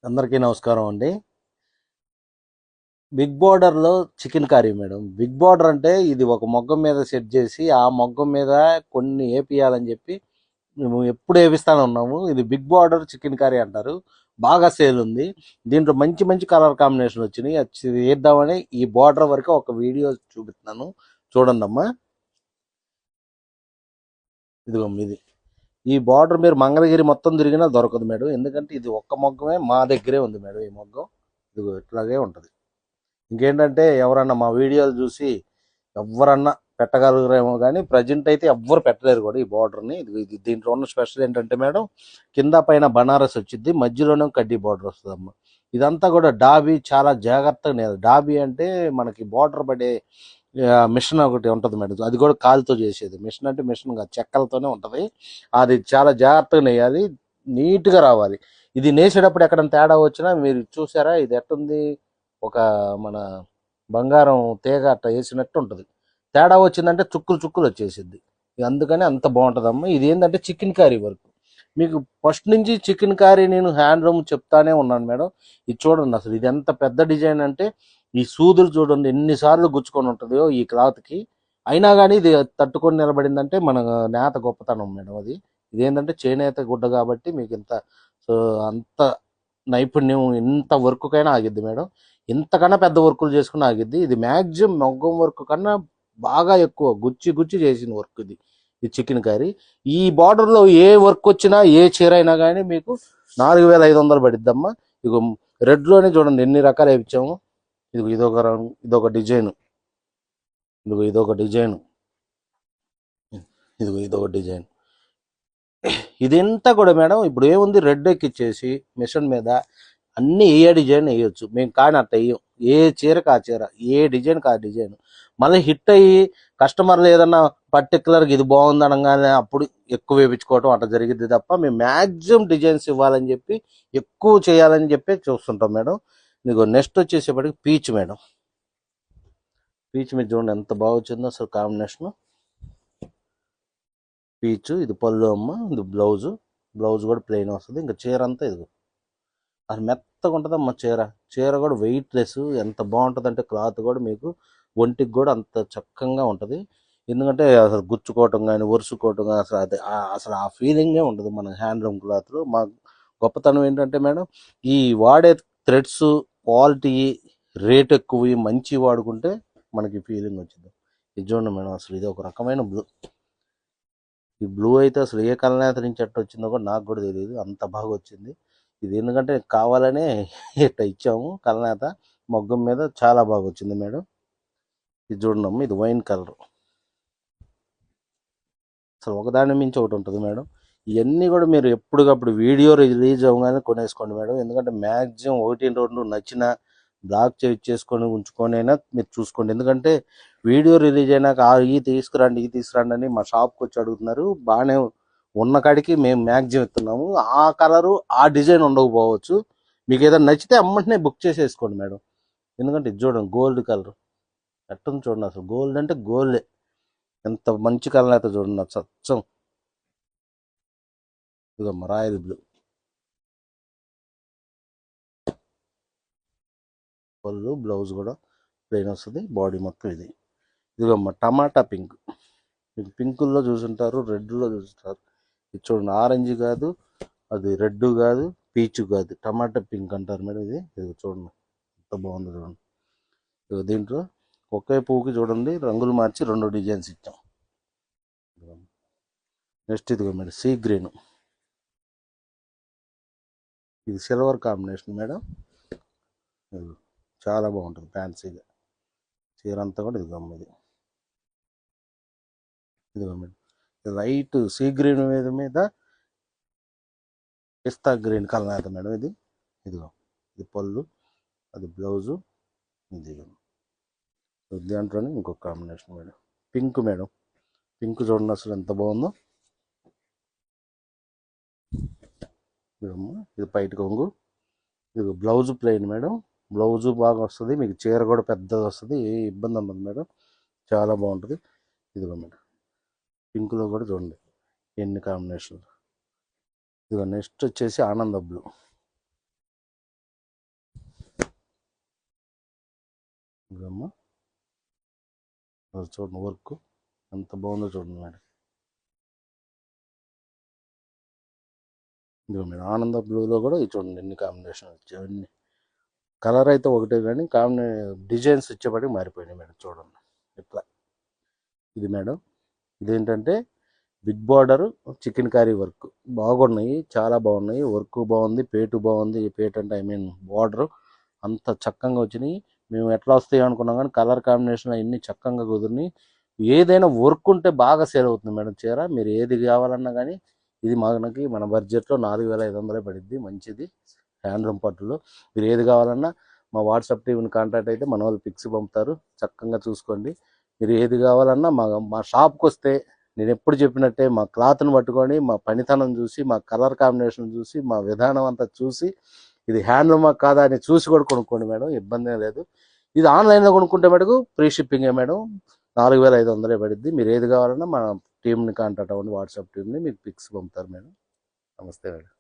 అందరికీ నమస్కారం అండి. బిగ్ బార్డర్‌లో chicken curry madam. Big border అంటే ఇది ఒక మొగ్గం మీద సెట్ చేసి, ఆ మొగ్గం మీద కొన్ని ఏపియాలని చెప్పి మేము ఎప్పుడు ఏపిస్తానే ఉన్నాము. ఇది బిగ్ బార్డర్ చికెన్ కర్రీ అంటారు. బాగా సేల్ ఉంది. దీంట్లో మంచి మంచి కలర్ కాంబినేషన్ వచ్చినాయి. అది ఏద్దామని ఈ బార్డర్ వరకు ఒక వీడియో చూపిస్తున్నాను. చూడండమ్మా. ఇదిగో ఇది. ఈ బార్డర్ మీరు మంగళగిరి మొత్తం తిరిగినా దొరకదు మేడం. ఎందుకంటే ఇది ఒక్క మొగ్గమే మా దగ్గరే ఉంది మేడం. ఈ మొగ్గం ఇదిగో ఇట్లాగే ఉంటుంది. ఇంకేంటంటే ఎవరన్నా మా వీడియోలు చూసి ఎవరన్నా పెట్టగలరేమో కానీ ప్రజెంట్ అయితే ఎవ్వరు పెట్టలేరు కూడా ఈ బార్డర్ని. ఇది దీంట్లో ఉన్న స్పెషల్ ఏంటంటే మేడం, కింద పైన బనారస్ వచ్చింది, మధ్యలోనే కడ్డీ బార్డర్ వస్తుంది అమ్మ. ఇదంతా కూడా డాబీ చాలా జాగ్రత్తగా నేయాలి. డాబీ అంటే మనకి బార్డర్ పడే మిషన్ ఒకటి ఉంటుంది మేడం. అది కూడా కాలుతో చేసేది మిషన్. అంటే మిషన్ కాదు, చెక్కలతోనే ఉంటుంది. అది చాలా జాగ్రత్తగా నేయాలి, నీట్గా రావాలి. ఇది నేసేటప్పుడు ఎక్కడ తేడా వచ్చినా మీరు చూసారా, ఇది ఎట్టుంది, ఒక మన బంగారం తీగ అట్ట వేసినట్టు ఉంటుంది. తేడా వచ్చిందంటే చుక్కులు చుక్కులు వచ్చేసిద్ది. అందుకని అంత బాగుంటుందమ్మా. ఇది ఏంటంటే చికెన్ కర్రీ వరకు మీకు ఫస్ట్ నుంచి చికెన్ కర్రీ నేను హ్యాండ్ రూమ్ చెప్తానే ఉన్నాను మేడం. ఇది చూడండి అసలు ఇది ఎంత పెద్ద డిజైన్ అంటే, ఈ సూదులు చూడండి ఎన్నిసార్లు గుచ్చుకొని ఉంటుందో ఈ క్లాత్కి. అయినా కానీ ఇది తట్టుకొని నిలబడిందంటే మన నేత గొప్పతనం మేడం. అది ఇదేంటంటే చేనేత గుడ్డ కాబట్టి మీకు ఇంత సో అంత నైపుణ్యం ఎంత వర్క్కైనా ఆగిద్ది మేడం. ఇంతకన్నా పెద్ద వర్కులు చేసుకుని ఆగిద్ది. ఇది మ్యాక్సిమం మగ్గం వర్క్ కన్నా బాగా ఎక్కువ గుచ్చి గుచ్చి చేసిన వర్క్ ఇది. ఈ చికెన్ కర్రీ ఈ బార్డర్లో ఏ వర్క్ వచ్చినా ఏ చీర అయినా కానీ మీకు 4500 పడిద్దమ్మా. ఇక రెడ్లోనే చూడండి ఎన్ని రకాలు వేయించాము. ఇదొక డిజైన్. ఇదొక డిజైన్. ఇదొక డిజైన్. ఇదంతా కూడా మేడం ఇప్పుడు ఏముంది, రెడ్ ఎక్కిచ్చేసి మిషన్ మీద అన్ని ఏ డిజైన్ వేయొచ్చు మేము. కానీ అట్ట వేయం. ఏ చీరకు ఆ చీర, ఏ డిజైన్కి ఆ డిజైన్. మళ్ళీ హిట్ అయ్యి కస్టమర్లు ఏదన్నా పర్టికులర్గా ఇది బాగుంది అనగానే అప్పుడు ఎక్కువ వేయించుకోవటం అట్లా జరిగింది తప్ప మేము మ్యాక్సిమం డిజైన్స్ ఇవ్వాలని చెప్పి ఎక్కువ చేయాలని చెప్పి చూస్తుంటాం మేడం. మీకు నెక్స్ట్ వచ్చేసేపటికి పీచ్ మేడం. పీచ్ మీద చూడండి ఎంత బాగా వచ్చిందో అసలు కాంబినేషన్. పీచ్ ఇది పళ్ళు అమ్మ, ఇది బ్లౌజు. బ్లౌజ్ కూడా ప్లెయిన్ వస్తుంది. ఇంకా చీర అంతా ఇది అది మెత్తగా ఉంటుంది అమ్మ. చీర చీర కూడా వెయిట్ లెస్. ఎంత బాగుంటుంది అంటే క్లాత్ కూడా మీకు ఒంటికి కూడా అంత చక్కగా ఉంటుంది. ఎందుకంటే అసలు గుచ్చుకోవటం కానీ ఒరుసుకోవటం కానీ అసలు ఆ ఫీలింగే ఉండదు మన హ్యాండ్లూమ్ క్లాత్లో. మా గొప్పతనం ఏంటంటే మేడం, ఈ వాడే థ్రెడ్స్ క్వాలిటీ, రేట్ ఎక్కువ, మంచి వాడుకుంటే మనకి ఫీలింగ్ వచ్చింది. ఇది చూడండి మేడం, అసలు ఇది ఒక రకమైన బ్లూ. ఈ బ్లూ అయితే అసలు ఏ కలనేత నుంచి ఎట్ట వచ్చిందో కూడా నాకు కూడా తెలియదు, అంత బాగా వచ్చింది. ఇది ఎందుకంటే కావాలనే ఇట్ట ఇచ్చాము కలనేత. మొగ్గం మీద చాలా బాగా వచ్చింది మేడం. ఇది చూడండి అమ్మ, ఇది వైన్ కలర్. అసలు ఒకదాని మించి ఒకటి ఉంటుంది మేడం. ఇవన్నీ కూడా మీరు ఎప్పటికప్పుడు వీడియో రిలీజ్ అవ్వగానే కొనేసుకోండి మేడం. ఎందుకంటే మ్యాక్సిమం 1-2 నచ్చిన బ్లాక్ చేసుకొని ఉంచుకొని అయినా మీరు చూసుకోండి. ఎందుకంటే వీడియో రిలీజ్ అయినాక ఈ తీసుకురండి ఈ తీసుకురండి అని మా షాప్కి వచ్చి అడుగుతున్నారు. బాగానే ఉన్న కాడికి మేము మ్యాక్సిమం ఇస్తున్నాము. ఆ కలరు ఆ డిజైన్ ఉండకపోవచ్చు. మీకు ఏదైనా నచ్చితే అమ్మటనే బుక్ చేసేసుకోండి మేడం. ఎందుకంటే ఇది చూడండి గోల్డ్ కలర్ ఎట్టుంది చూడండి. అసలు గోల్డ్ అంటే గోల్డే. ఎంత మంచి కలర్ అయితే చూడండి, సత్యం. ఇదమ్మా రాయల్ బ్లూ. పళ్ళు బ్లౌజ్ కూడా ప్లెయిన్ వస్తుంది. బాడీ మొత్తం ఇది. ఇదిగమ్మా టమాటా పింక్. మీకు పింకుల్లో చూసుంటారు, రెడ్లో చూసుంటారు. ఇది చూడండి, ఆరెంజ్ కాదు, అది రెడ్ కాదు, పీచు కాదు, టమాటా పింక్ అంటారు మేడం. ఇది చూడండి ఎంత బాగుంది చూడండి. దీంట్లో ఒకే పువ్వుకి చూడండి రంగులు మార్చి 2 డిజైన్స్ ఇచ్చాం. నెక్స్ట్ ఇదిగో మేడం సీ గ్రీన్. ఇది సిల్వర్ కాంబినేషన్ మేడం. చాలా బాగుంటుంది ఫ్యాన్సీగా. చీర అంతా కూడా ఇదిగో మేడం. లైట్ సీ గ్రీన్ మీద పిస్తా గ్రీన్ కలర్ అయితే మేడం. ఇదిగో ఇది పళ్ళు, అది బ్లౌజు. ఇది దాంట్లోనే ఇంకొక combination madam, pink madam. Pink చూడండి అసలు ఎంత బాగుందో. ఇది పైట కొంగు. ఇది బ్లౌజ్ ప్లెయిన్ మేడం. బ్లౌజు బాగా వస్తుంది మీకు. చీర కూడా పెద్దది వస్తుంది, ఏ ఇబ్బంది ఉండదు మేడం. చాలా బాగుంటుంది. ఇదిగో మేడం పింక్లో కూడా చూడండి ఎన్ని కాంబినేషన్లు. ఇదిగో నెక్స్ట్ వచ్చేసి ఆనంద బ్లూ. ఇదమ్మా అది చూడండి వర్క్ ఎంత బాగుందో చూడండి మేడం. ఇదిగో మేడం ఆనంద బ్లూలో కూడా ఇది చూడండి ఎన్ని కాంబినేషన్ వచ్చాయి. కలర్ అయితే ఒకటే కానీ డిజైన్స్ వచ్చేప్పటికి మారిపోయినాయి మేడం. చూడండి ఇట్లా ఇది మేడం. ఇదేంటంటే big border chicken curry work బాగున్నాయి, చాలా బాగున్నాయి. వర్క్ బాగుంది, పేటు బాగుంది. పేటు అంటే బార్డర్ అంత చక్కగా వచ్చినాయి. మేము ఎట్లా వస్తాయి అనుకున్నాం కానీ కలర్ కాంబినేషన్ అన్ని చక్కగా కుదిరినాయి. ఏదైనా వర్క్ ఉంటే బాగా సేల్ అవుతుంది మేడం చీర. మీరు ఏది కావాలన్నా కానీ ఇది మనకి మన బడ్జెట్లో 4500 పడిద్ది. మంచిది హ్యాండ్లూమ్ పట్టులో. మీరు ఏది కావాలన్నా మా వాట్సాప్ టీవీని కాంటాక్ట్ అయితే మన వాళ్ళు పిక్స్ పంపుతారు. చక్కగా చూసుకోండి. మీరు ఏది కావాలన్నా మా షాప్కి వస్తే నేను ఎప్పుడు చెప్పినట్టే మా క్లాత్ని పట్టుకొని మా పనితనం చూసి మా కలర్ కాంబినేషన్ చూసి మా విధానం అంతా చూసి ఇది హ్యాండ్లూమా కాదా అని చూసి కూడా కొనుక్కోండి మేడం. ఇబ్బంది లేదు. ఇది ఆన్లైన్లో కొనుక్కుంటే మటుకు ఫ్రీ షిప్పింగే మేడం. 4500 పడిద్ది. మీరు ఏది కావాలన్నా మా టీంని కాంటాక్ట్ అవ్వండి. వాట్సాప్ టీంని మీకు పిక్స్ పంపుతారు మేడం. నమస్తే మేడం.